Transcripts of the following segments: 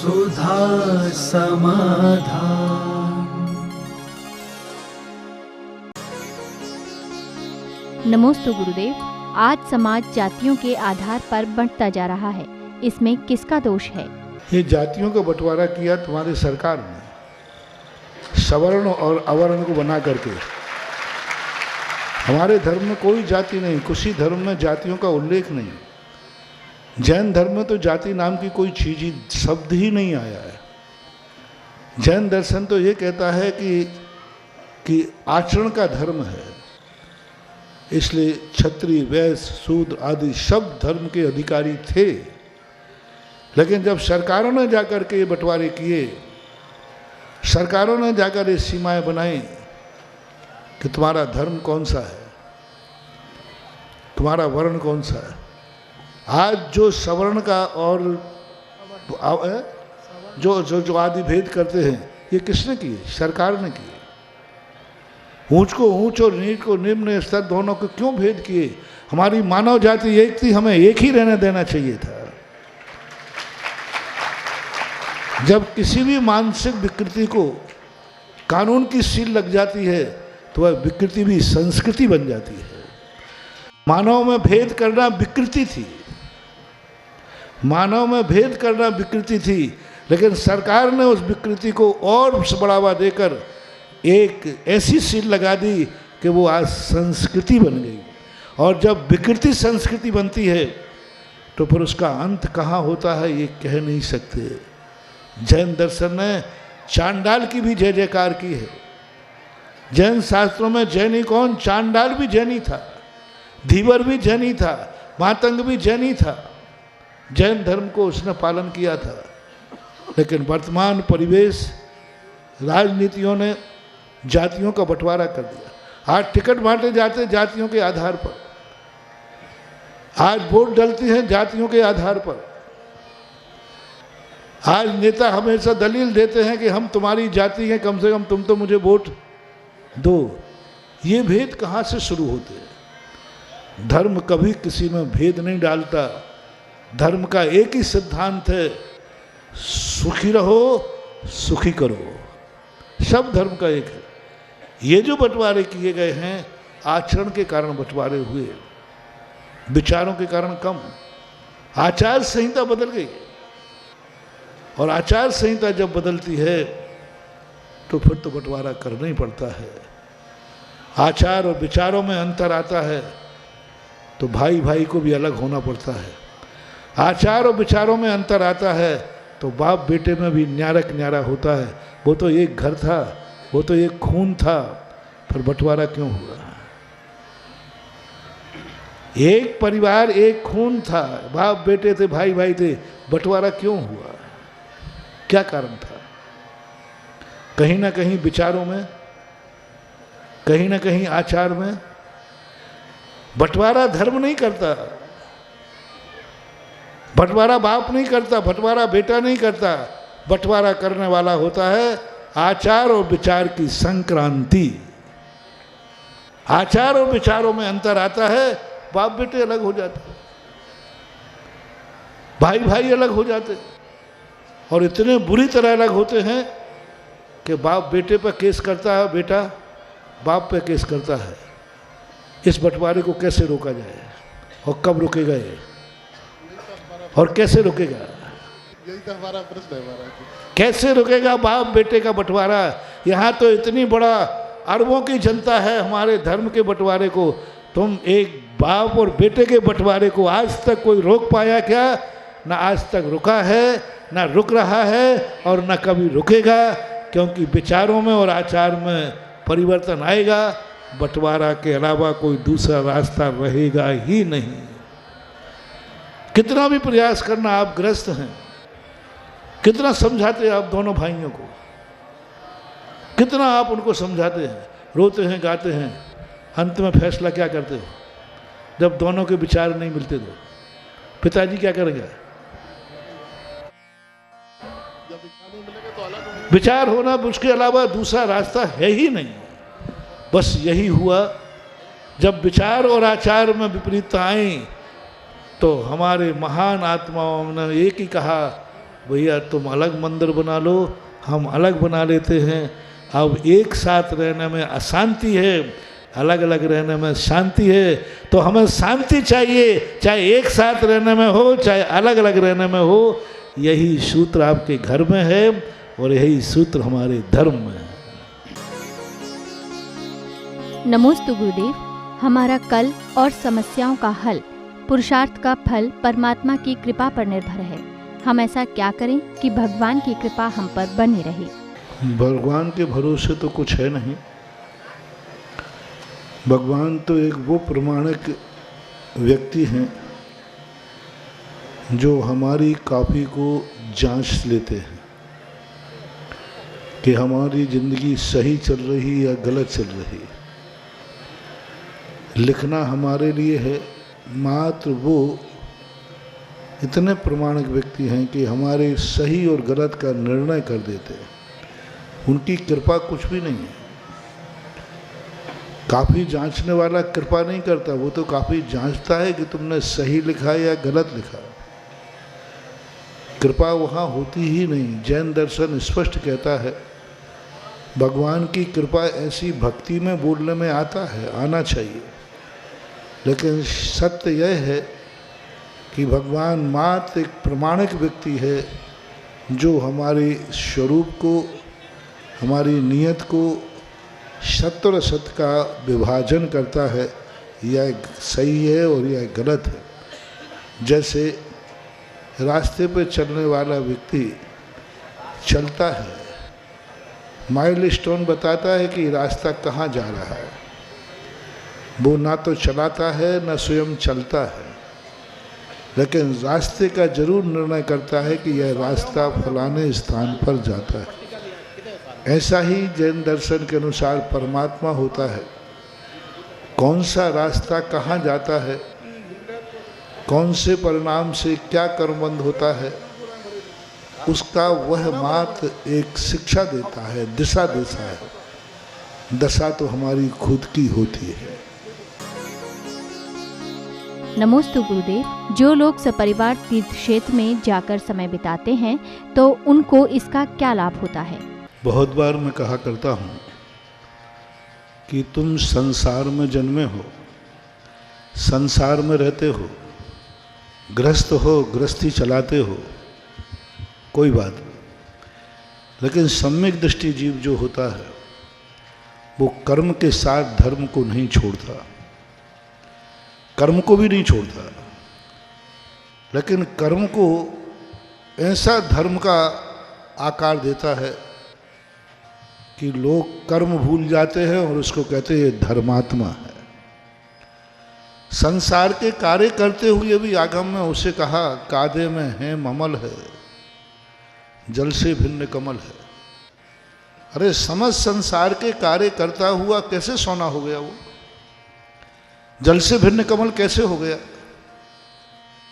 सुधा समाधान। नमोस्तु गुरुदेव। आज समाज जातियों के आधार पर बंटता जा रहा है, इसमें किसका दोष है? ये जातियों का बंटवारा किया तुम्हारी सरकार ने, सवर्ण और अवर्ण को बना करके। हमारे धर्म में कोई जाति नहीं, किसी धर्म में जातियों का उल्लेख नहीं। जैन धर्म में तो जाति नाम की कोई चीज ही, शब्द ही नहीं आया है। जैन दर्शन तो ये कहता है कि आचरण का धर्म है, इसलिए क्षत्रिय, वैश्य, शूद्र आदि सब धर्म के अधिकारी थे। लेकिन जब सरकारों ने जाकर के ये बंटवारे किए, सरकारों ने जाकर ये सीमाएं बनाई कि तुम्हारा धर्म कौन सा है, तुम्हारा वर्ण कौन सा है। आज जो सवर्ण का और जो जो जो आदि भेद करते हैं, ये किसने किए? सरकार ने किए। ऊंच को ऊंच और नीच को निम्न स्तर दोनों को क्यों भेद किए? हमारी मानव जाति एक थी, हमें एक ही रहने देना चाहिए था। जब किसी भी मानसिक विकृति को कानून की सील लग जाती है तो वह विकृति भी संस्कृति बन जाती है। मानव में भेद करना विकृति थी, मानव में भेद करना विकृति थी, लेकिन सरकार ने उस विकृति को और बढ़ावा देकर एक ऐसी सील लगा दी कि वो आज संस्कृति बन गई। और जब विकृति संस्कृति बनती है तो फिर उसका अंत कहाँ होता है ये कह नहीं सकते। जैन दर्शन ने चांडाल की भी जय जयकार की है। जैन शास्त्रों में जैनी कौन? चांडाल भी जैनी था, धीवर भी जैनी था, मातंग भी जैनी था। जैन धर्म को उसने पालन किया था। लेकिन वर्तमान परिवेश, राजनीतियों ने जातियों का बंटवारा कर दिया। आज टिकट बांटे जाते जातियों के आधार पर, आज वोट डलती हैं जातियों के आधार पर। आज नेता हमेशा दलील देते हैं कि हम तुम्हारी जाति हैं, कम से कम तुम तो मुझे वोट दो। ये भेद कहाँ से शुरू होते हैं? धर्म कभी किसी में भेद नहीं डालता। धर्म का एक ही सिद्धांत है, सुखी रहो, सुखी करो। सब धर्म का एक है। ये जो बंटवारे किए गए हैं, आचरण के कारण बंटवारे हुए, विचारों के कारण कम। आचार संहिता बदल गई, और आचार संहिता जब बदलती है तो फिर तो बंटवारा करना ही पड़ता है। आचार और विचारों में अंतर आता है तो भाई भाई को भी अलग होना पड़ता है। आचार और विचारों में अंतर आता है तो बाप बेटे में भी न्यारक न्यारा होता है। वो तो एक घर था, वो तो एक खून था, फिर बंटवारा क्यों हुआ? एक परिवार, एक खून था, बाप बेटे थे, भाई भाई थे, बंटवारा क्यों हुआ? क्या कारण था? कहीं ना कहीं विचारों में, कहीं ना कहीं आचार में। बंटवारा धर्म नहीं करता, बंटवारा बाप नहीं करता, बंटवारा बेटा नहीं करता। बंटवारा करने वाला होता है आचार और विचार की संक्रांति। आचार और विचारों में अंतर आता है, बाप बेटे अलग हो जाते, भाई भाई अलग हो जाते, और इतने बुरी तरह अलग होते हैं कि बाप बेटे पर केस करता है, बेटा बाप पे केस करता है। इस बंटवारे को कैसे रोका जाए और कब रुकेगा ये, और कैसे रुकेगा? यही तो हमारा प्रश्न है। कैसे रुकेगा बाप बेटे का बंटवारा? यहाँ तो इतनी बड़ा अरबों की जनता है हमारे धर्म के बंटवारे को। तुम एक बाप और बेटे के बंटवारे को आज तक कोई रोक पाया क्या? ना आज तक रुका है, ना रुक रहा है, और ना कभी रुकेगा। क्योंकि विचारों में और आचार में परिवर्तन आएगा, बंटवारा के अलावा कोई दूसरा रास्ता रहेगा ही नहीं। कितना भी प्रयास करना, आप ग्रस्त हैं। कितना समझाते हैं आप दोनों भाइयों को, कितना आप उनको समझाते हैं, रोते हैं, गाते हैं, अंत में फैसला क्या करते हो? जब दोनों के विचार नहीं मिलते तो पिताजी क्या करेंगे? विचार होना, उसके अलावा दूसरा रास्ता है ही नहीं। बस यही हुआ। जब विचार और आचार में विपरीतता आई तो हमारे महान आत्माओं ने एक ही कहा भैया तुम अलग मंदिर बना लो, हम अलग बना लेते हैं। अब एक साथ रहने में अशांति है, अलग अलग रहने में शांति है। तो हमें शांति चाहिए, चाहे एक साथ रहने में हो चाहे अलग अलग रहने में हो। यही सूत्र आपके घर में है और यही सूत्र हमारे धर्म में है। नमोस्तु गुरुदेव। हमारा कल और समस्याओं का हल, पुरुषार्थ का फल परमात्मा की कृपा पर निर्भर है। हम ऐसा क्या करें कि भगवान की कृपा हम पर बनी रहे? भगवान के भरोसे तो कुछ है नहीं। भगवान तो एक वो प्रमाणिक व्यक्ति हैं जो हमारी कॉपी को जांच लेते हैं कि हमारी ज़िंदगी सही चल रही या गलत चल रही है। लिखना हमारे लिए है, मात्र वो इतने प्रमाणिक व्यक्ति हैं कि हमारे सही और गलत का निर्णय कर देते हैं। उनकी कृपा कुछ भी नहीं है। काफ़ी जांचने वाला कृपा नहीं करता, वो तो काफ़ी जांचता है कि तुमने सही लिखा या गलत लिखा। कृपा वहाँ होती ही नहीं। जैन दर्शन स्पष्ट कहता है भगवान की कृपा ऐसी भक्ति में बोलने में आता है, आना चाहिए। लेकिन सत्य यह है कि भगवान मात्र एक प्रमाणिक व्यक्ति है जो हमारे स्वरूप को, हमारी नीयत को सत्य और असत्य का विभाजन करता है, यह सही है और यह गलत है। जैसे रास्ते पर चलने वाला व्यक्ति चलता है, माइल स्टोन बताता है कि रास्ता कहाँ जा रहा है। वो ना तो चलाता है ना स्वयं चलता है, लेकिन रास्ते का जरूर निर्णय करता है कि यह रास्ता फलाने स्थान पर जाता है। ऐसा ही जैन दर्शन के अनुसार परमात्मा होता है। कौन सा रास्ता कहाँ जाता है, कौन से परिणाम से क्या कर्मबंध होता है, उसका वह मात्र एक शिक्षा देता है, दिशा देता है। दशा तो हमारी खुद की होती है। नमोस्तु गुरुदेव। जो लोग सपरिवार तीर्थ क्षेत्र में जाकर समय बिताते हैं तो उनको इसका क्या लाभ होता है? बहुत बार मैं कहा करता हूँ कि तुम संसार में जन्मे हो, संसार में रहते हो, गृहस्थ हो, गृहस्थी चलाते हो, कोई बात नहीं। लेकिन सम्यक दृष्टि जीव जो होता है वो कर्म के साथ धर्म को नहीं छोड़ता, कर्म को भी नहीं छोड़ता, लेकिन कर्म को ऐसा धर्म का आकार देता है कि लोग कर्म भूल जाते हैं और उसको कहते हैं ये धर्मात्मा है। संसार के कार्य करते हुए भी आगम में उसे कहा कादे में है ममल है, जल से भिन्न कमल है। अरे समझ संसार के कार्य करता हुआ कैसे सोना हो गया वो? जल से भिन्न कमल कैसे हो गया?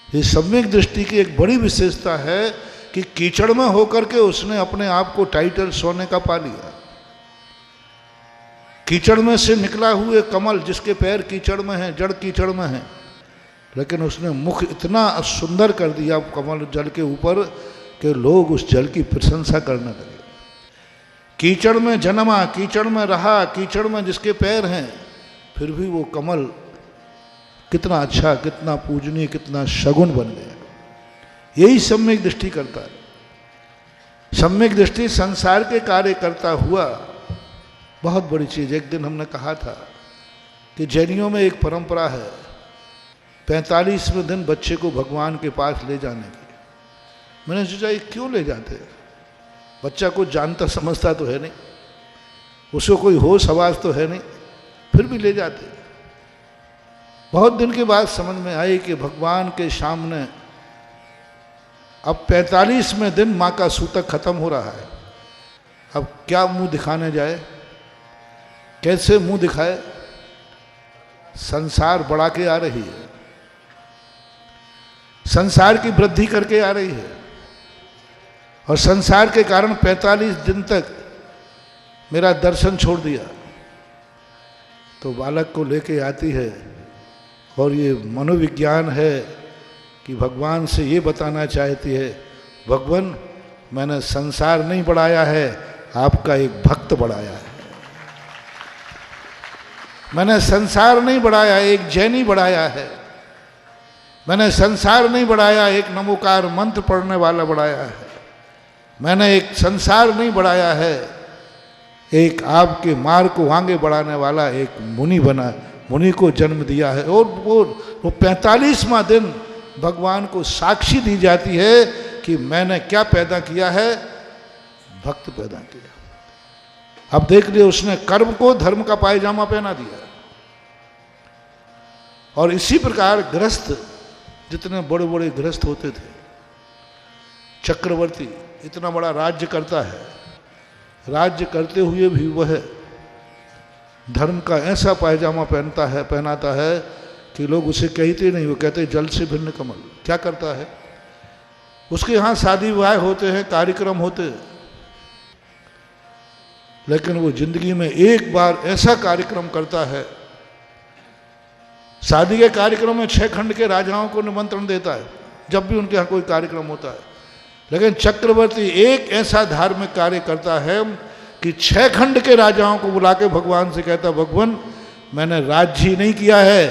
ये सम्यक दृष्टि की एक बड़ी विशेषता है कि कीचड़ में होकर के उसने अपने आप को टाइटल सोने का पा लिया। कीचड़ में से निकला हुए कमल जिसके पैर कीचड़ में हैं, जड़ कीचड़ में हैं, लेकिन उसने मुख इतना सुंदर कर दिया कमल जल के ऊपर कि लोग उस जल की प्रशंसा करने लगे। कीचड़ में जन्मा, कीचड़ में रहा, कीचड़ में जिसके पैर हैं, फिर भी वो कमल कितना अच्छा, कितना पूजनीय, कितना शगुन बन गया। यही सम्यक दृष्टि करता है। सम्यक दृष्टि संसार के कार्य करता हुआ बहुत बड़ी चीज़। एक दिन हमने कहा था कि जैनियों में एक परंपरा है 45वें दिन बच्चे को भगवान के पास ले जाने की। मैंने सोचा ये क्यों ले जाते हैं? बच्चा कुछ जानता समझता तो है नहीं, उसको कोई होश आवाज तो है नहीं, फिर भी ले जाते। बहुत दिन के बाद समझ में आई कि भगवान के सामने अब 45वें दिन माँ का सूतक खत्म हो रहा है। अब क्या मुंह दिखाने जाए, कैसे मुंह दिखाए? संसार बढ़ा के आ रही है, संसार की वृद्धि करके आ रही है, और संसार के कारण 45 दिन तक मेरा दर्शन छोड़ दिया। तो बालक को लेके आती है और ये मनोविज्ञान है कि भगवान से ये बताना चाहती है भगवान मैंने संसार नहीं बढ़ाया है, आपका एक भक्त बढ़ाया है। मैंने संसार नहीं बढ़ाया, एक जैनी बढ़ाया है। मैंने संसार नहीं बढ़ाया, एक नमोकार मंत्र पढ़ने वाला बढ़ाया है। मैंने एक संसार नहीं बढ़ाया है, एक आपके मार्ग को आगे बढ़ाने वाला एक मुनि बना, मुनि को जन्म दिया है। और वो 45वां दिन भगवान को साक्षी दी जाती है कि मैंने क्या पैदा किया है, भक्त पैदा किया। अब देख लिए, उसने कर्म को धर्म का पायजामा पहना दिया। और इसी प्रकार गृहस्थ, जितने बड़े बड़े गृहस्थ होते थे, चक्रवर्ती इतना बड़ा राज्य करता है, राज्य करते हुए भी वह धर्म का ऐसा पायजामा पहनाता है कि लोग उसे कहते नहीं, वो कहते जल से भिन्न कमल। क्या करता है? उसके यहाँ शादी विवाह होते हैं, कार्यक्रम होते हैं, लेकिन वो जिंदगी में एक बार ऐसा कार्यक्रम करता है, शादी के कार्यक्रम में 6 खंड के राजाओं को निमंत्रण देता है जब भी उनके यहाँ कोई कार्यक्रम होता है। लेकिन चक्रवर्ती एक ऐसा धार्मिक कार्य करता है कि 6 खंड के राजाओं को बुला के भगवान से कहता, भगवान मैंने राज्य ही नहीं किया है,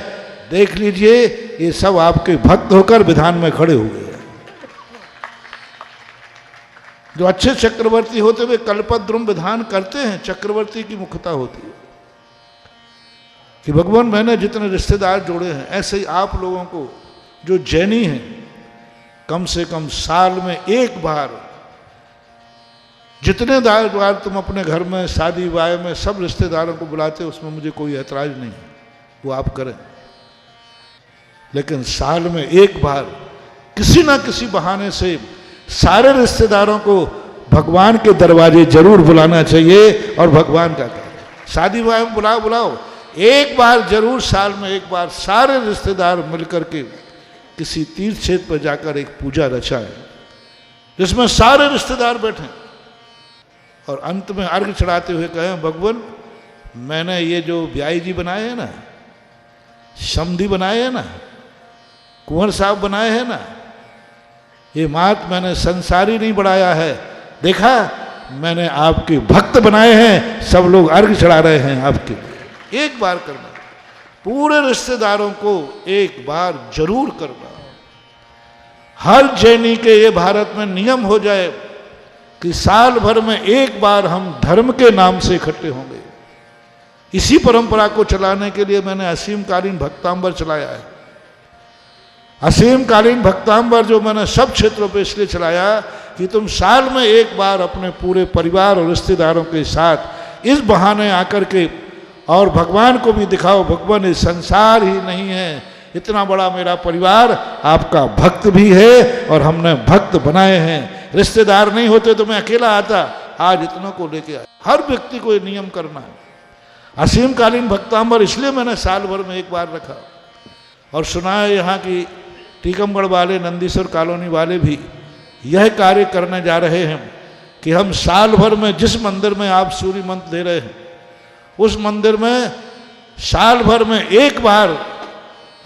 देख लीजिए ये सब आपके भक्त होकर विधान में खड़े हुए हैं। जो अच्छे चक्रवर्ती होते हुए कल्पद्रुम विधान करते हैं, चक्रवर्ती की मुख्यता होती है कि भगवान मैंने जितने रिश्तेदार जोड़े हैं, ऐसे ही आप लोगों को जो जैनी हैं, कम से कम साल में एक बार, जितने बार तुम अपने घर में शादी विवाह में सब रिश्तेदारों को बुलाते हो, उसमें मुझे कोई ऐतराज नहीं है, वो आप करें। लेकिन साल में एक बार किसी ना किसी बहाने से सारे रिश्तेदारों को भगवान के दरवाजे जरूर बुलाना चाहिए। और भगवान का कार्य, शादी विवाह में बुलाओ, एक बार जरूर साल में एक बार सारे रिश्तेदार मिलकर के किसी तीर्थ क्षेत्र पर जाकर एक पूजा रचाएं जिसमें सारे रिश्तेदार बैठें और अंत में अर्घ चढ़ाते हुए कहें, भगवान मैंने ये जो ब्याई जी बनाए हैं ना, समधी बनाए हैं ना, कुंवर साहब बनाए हैं ना, ये मात मैंने संसारी नहीं बढ़ाया है, देखा मैंने आपके भक्त बनाए हैं, सब लोग अर्घ चढ़ा रहे हैं आपके लिए। एक बार करना, पूरे रिश्तेदारों को एक बार जरूर करना। हर जैनी के ये भारत में नियम हो जाए कि साल भर में एक बार हम धर्म के नाम से इकट्ठे होंगे। इसी परंपरा को चलाने के लिए मैंने असीमकालीन भक्तांबर चलाया है। असीमकालीन भक्तांबर जो मैंने सब क्षेत्रों पे इसलिए चलाया कि तुम साल में एक बार अपने पूरे परिवार और रिश्तेदारों के साथ इस बहाने आकर के और भगवान को भी दिखाओ, भगवान ये संसार ही नहीं है, इतना बड़ा मेरा परिवार आपका भक्त भी है और हमने भक्त बनाए हैं। रिश्तेदार नहीं होते तो मैं अकेला आता, आज इतनों को लेके आया। हर व्यक्ति को ये नियम करना है। असीमकालीन भक्तांबर इसलिए मैंने साल भर में एक बार रखा। और सुना है यहाँ की टीकमगढ़ वाले, नंदीश्वर कॉलोनी वाले भी यह कार्य करने जा रहे हैं कि हम साल भर में जिस मंदिर में आप सूर्य मंत्र दे रहे हैं, उस मंदिर में साल भर में एक बार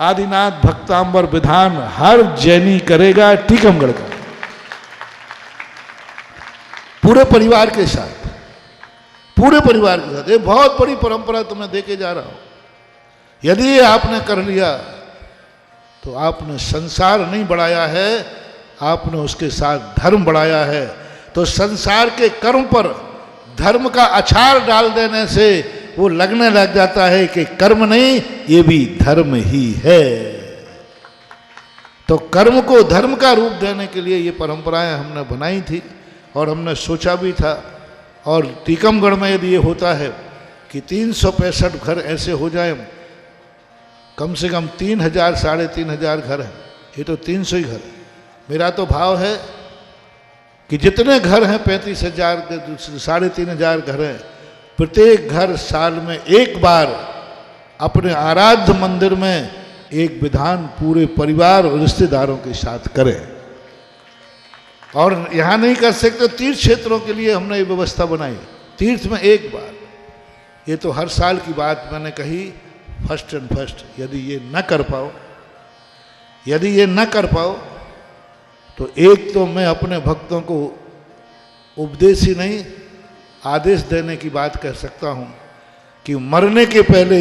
आदिनाथ भक्तांबर विधान हर जैनी करेगा, टीकमगढ़ का, पूरे परिवार के साथ, पूरे परिवार के साथ। ये बहुत बड़ी परंपरा तुम्हें देके जा रहा हूं। यदि ये आपने कर लिया तो आपने संसार नहीं बढ़ाया है, आपने उसके साथ धर्म बढ़ाया है। तो संसार के कर्म पर धर्म का अचार डाल देने से वो लगने लग जाता है कि कर्म नहीं, ये भी धर्म ही है। तो कर्म को धर्म का रूप देने के लिए ये परंपराएं हमने बनाई थी और हमने सोचा भी था। और टीकमगढ़ में यदि ये होता है कि 365 घर ऐसे हो जाए, कम से कम 3000 साढ़े 3000 घर हैं, ये तो 300 ही घर है। मेरा तो भाव है कि जितने घर हैं 35,000 साढ़े 3000 घर हैं, प्रत्येक घर साल में एक बार अपने आराध्य मंदिर में एक विधान पूरे परिवार और रिश्तेदारों के साथ करें। और यहाँ नहीं कर सकते, तीर्थ क्षेत्रों के लिए हमने ये व्यवस्था बनाई, तीर्थ में एक बार। ये तो हर साल की बात मैंने कही, फर्स्ट एंड फर्स्ट। यदि ये न कर पाओ तो एक तो मैं अपने भक्तों को उपदेश ही नहीं आदेश देने की बात कह सकता हूं कि मरने के पहले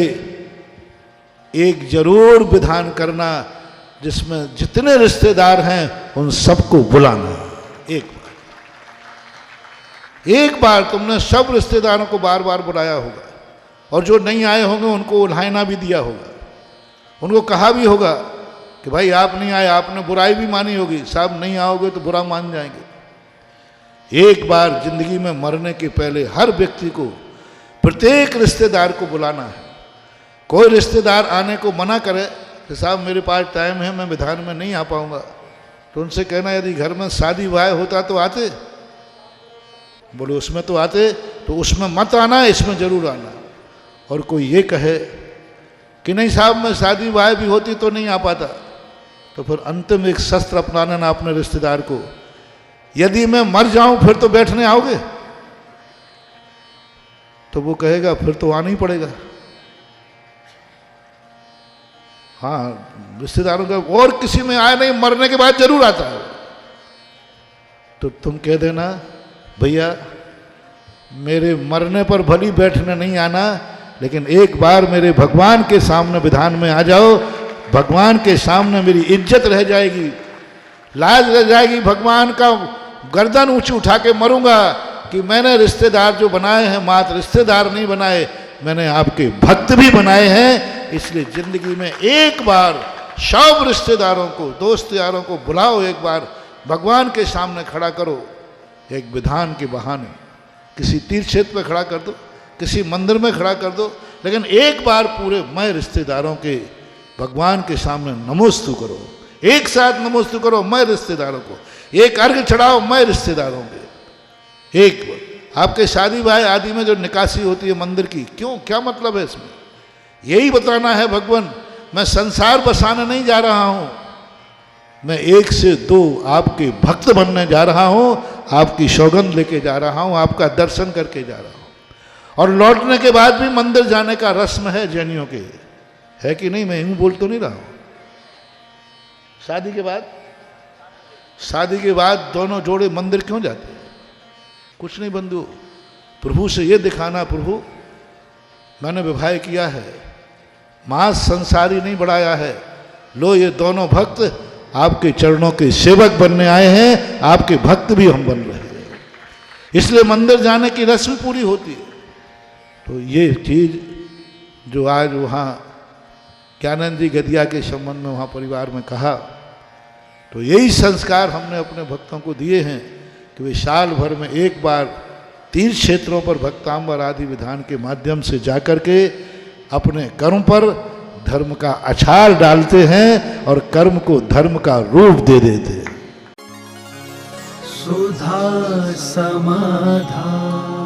एक जरूर विधान करना जिसमें जितने रिश्तेदार हैं उन सबको बुलाना। एक बार तुमने सब रिश्तेदारों को बार बार बुलाया होगा और जो नहीं आए होंगे उनको उल्हायना भी दिया होगा, उनको कहा भी होगा कि भाई आप नहीं आए, आपने बुराई भी मानी होगी, साहब नहीं आओगे तो बुरा मान जाएंगे। एक बार जिंदगी में मरने के पहले हर व्यक्ति को प्रत्येक रिश्तेदार को बुलाना है। कोई रिश्तेदार आने को मना करे कि साहब मेरे पास टाइम है, मैं विधान में नहीं आ पाऊंगा, तो उनसे कहना यदि घर में शादी विवाह होता तो आते, बोले उसमें तो आते, तो उसमें मत आना, इसमें जरूर आना। और कोई ये कहे कि नहीं साहब मैं शादी विवाह भी होती तो नहीं आ पाता, तो फिर अंतिम एक शस्त्र अपनाना ना अपने रिश्तेदार को, यदि मैं मर जाऊं फिर तो बैठने आओगे, तो वो कहेगा फिर तो आना ही पड़ेगा। हाँ, रिश्तेदारों का और किसी में आया नहीं, मरने के बाद जरूर आता है, तो तुम कह देना भैया मेरे मरने पर भली बैठने नहीं आना, लेकिन एक बार मेरे भगवान के सामने विधान में आ जाओ, भगवान के सामने मेरी इज्जत रह जाएगी, लाज रह जाएगी, भगवान का गर्दन ऊंची उठा के मरूंगा कि मैंने रिश्तेदार जो बनाए हैं मात्र रिश्तेदार नहीं बनाए, मैंने आपके भक्त भी बनाए हैं। इसलिए जिंदगी में एक बार सब रिश्तेदारों को, दोस्त यारों को बुलाओ, एक बार भगवान के सामने खड़ा करो, एक विधान के बहाने किसी तीर्थ क्षेत्र में खड़ा कर दो, किसी मंदिर में खड़ा कर दो, लेकिन एक बार पूरे मैं रिश्तेदारों के भगवान के सामने नमोस्तु करो, एक साथ नमोस्तु करो मैं रिश्तेदारों को, एक अर्घ चढ़ाओ मैं रिश्तेदारों के। एक आपके शादी विवाह आदि में जो निकासी होती है मंदिर की, क्यों, क्या मतलब है इसमें? यही बताना है भगवान मैं संसार बसाने नहीं जा रहा हूं, मैं एक से दो आपके भक्त बनने जा रहा हूं, आपकी सौगंध लेके जा रहा हूं, आपका दर्शन करके जा रहा हूं। और लौटने के बाद भी मंदिर जाने का रस्म है जैनियों के, है कि नहीं? मैं यूं बोल तो नहीं रहा हूं। शादी के बाद दोनों जोड़े मंदिर क्यों जाते हैं? कुछ नहीं बंधु, प्रभु से ये दिखाना प्रभु मैंने विवाह किया है, मांस संसारी नहीं बढ़ाया है, लो ये दोनों भक्त आपके चरणों के सेवक बनने आए हैं, आपके भक्त भी हम बन रहे हैं, इसलिए मंदिर जाने की रस्म पूरी होती है। तो ये चीज जो आज वहाँ ज्ञानंद जी गदिया के संबंध में वहाँ परिवार में कहा, तो यही संस्कार हमने अपने भक्तों को दिए हैं कि वे साल भर में एक बार तीर्थ क्षेत्रों पर भक्तांबर आदि विधान के माध्यम से जाकर के अपने कर्म पर धर्म का अचार डालते हैं और कर्म को धर्म का रूप दे देते हैं। सुधा समाधान।